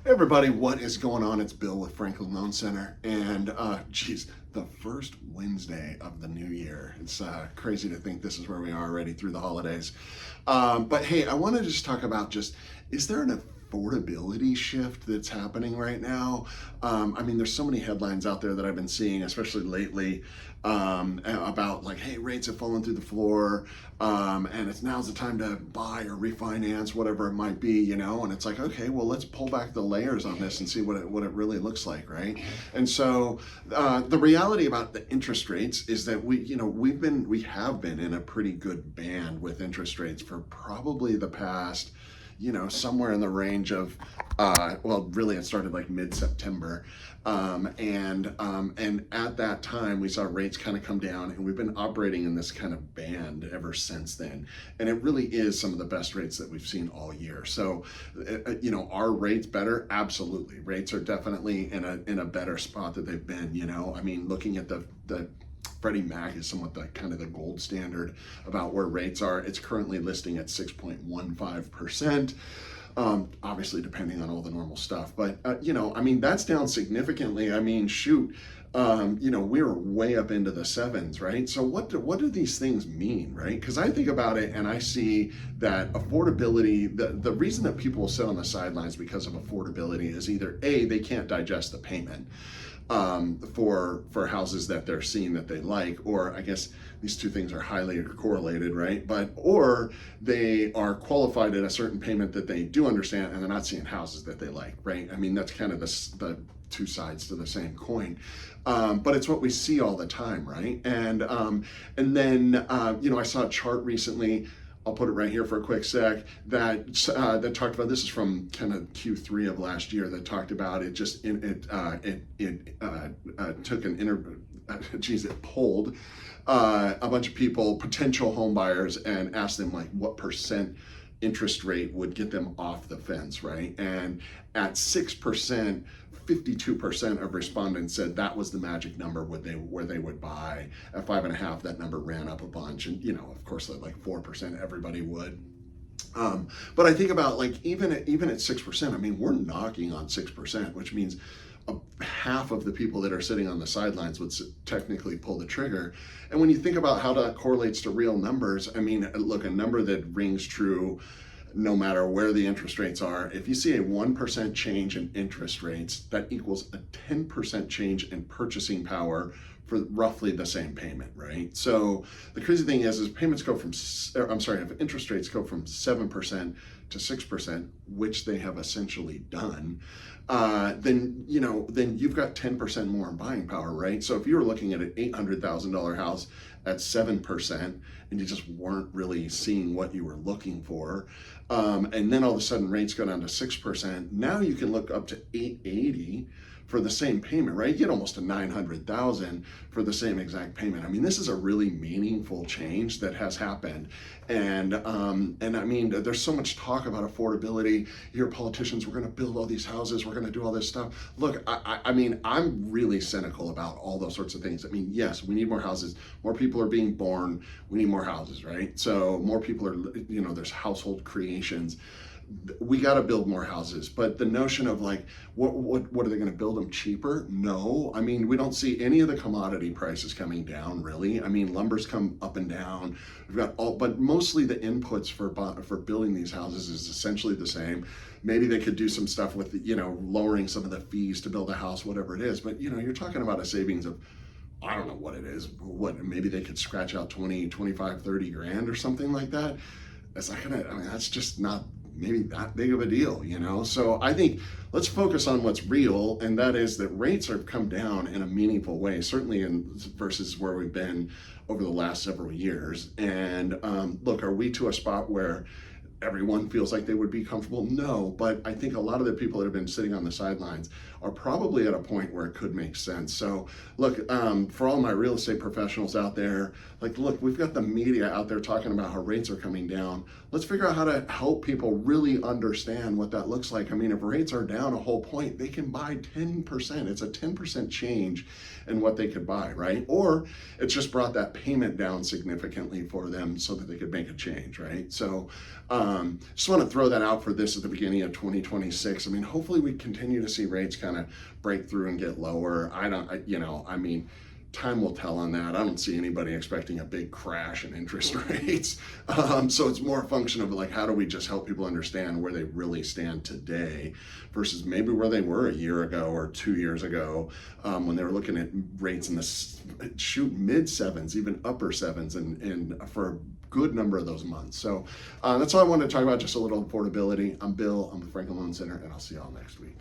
Hey everybody, what is going on? It's Bill with Franklin Loan Center, and the first Wednesday of the new year. It's crazy to think this is where we are already through the holidays. But hey, I want to just talk about is there an affordability shift that's happening right now? There's so many headlines out there that I've been seeing, especially lately, about like, hey, rates have fallen through the floor, and now's the time to buy or refinance, whatever it might be, and it's like, okay, well, let's pull back the layers on this and see what it really looks like, right? And so the reality about the interest rates is that we have been in a pretty good band with interest rates for probably the past, somewhere in the range of, really it started like mid-September. And at that time we saw rates kind of come down, and we've been operating in this kind of band ever since then. And it really is some of the best rates that we've seen all year. So, are rates better? Absolutely. Rates are definitely in a better spot that they've been, looking at the Freddie Mac is somewhat the kind of the gold standard about where rates are. It's currently listing at 6.15%. Obviously depending on all the normal stuff, but that's down significantly. We're way up into the sevens, right? So what do these things mean, right? Because I think about it and I see that affordability, the reason that people will sit on the sidelines because of affordability is either A, they can't digest the payment for houses that they're seeing that they like, or I guess these two things are highly correlated, right? Or they are qualified at a certain payment that they do understand, and they're not seeing houses that they like, right? That's kind of the two sides to the same coin. But it's what we see all the time, right? And then I saw a chart recently. I'll put it right here for a quick sec, that talked about, this is from kind of Q3 of last year, that talked about it it polled a bunch of people, potential home buyers, and asked them like what percent interest rate would get them off the fence, right? And at 6%, 52% of respondents said that was the magic number where they would buy. At 5.5%, that number ran up a bunch, and of course at like 4%, everybody would. But I think about like even at 6%, we're knocking on 6%, which means half of the people that are sitting on the sidelines would technically pull the trigger. And when you think about how that correlates to real numbers, look, a number that rings true no matter where the interest rates are, if you see a 1% change in interest rates, that equals a 10% change in purchasing power for roughly the same payment, right? So the crazy thing is if interest rates go from 7% to 6%, which they have essentially done, then you've got 10% more in buying power, right? So if you were looking at an $800,000 house at 7%, and you just weren't really seeing what you were looking for, and then all of a sudden rates go down to 6%, now you can look up to 880 for the same payment, right? You get almost a 900,000 for the same exact payment. This is a really meaningful change that has happened. And there's so much talk about affordability. You hear politicians, we're gonna build all these houses, we're gonna do all this stuff. Look, I'm really cynical about all those sorts of things. Yes, we need more houses. More people are being born. We need more houses, right? So more people are, there's household creations. We got to build more houses, but the notion of like, what are they going to build them cheaper? No, we don't see any of the commodity prices coming down, really. Lumber's come up and down. We've got but mostly the inputs for building these houses is essentially the same. Maybe they could do some stuff with, lowering some of the fees to build a house, whatever it is. But, you're talking about a savings of, I don't know what it is. Maybe they could scratch out 20, 25, 30 grand or something like that. That's not that's just not maybe that big of a deal, So I think let's focus on what's real, and that is that rates have come down in a meaningful way, certainly versus where we've been over the last several years. And look, are we to a spot where everyone feels like they would be comfortable? No, but I think a lot of the people that have been sitting on the sidelines are probably at a point where it could make sense. So look, for all my real estate professionals out there, look, we've got the media out there talking about how rates are coming down. Let's figure out how to help people really understand what that looks like. If rates are down a whole point, they can buy 10%. It's a 10% change in what they could buy, right? Or it's just brought that payment down significantly for them so that they could make a change, right? So, Just want to throw that out for this at the beginning of 2026. I mean, hopefully we continue to see rates kind of break through and get lower. I mean, time will tell on that. I don't see anybody expecting a big crash in interest rates. So it's more a function of like, how do we just help people understand where they really stand today versus maybe where they were a year ago or 2 years ago, when they were looking at rates in the mid sevens, even upper sevens, and for a good number of those months. So that's all I wanted to talk about, just a little affordability. I'm Bill, I'm the Franklin Loan Center, and I'll see y'all next week.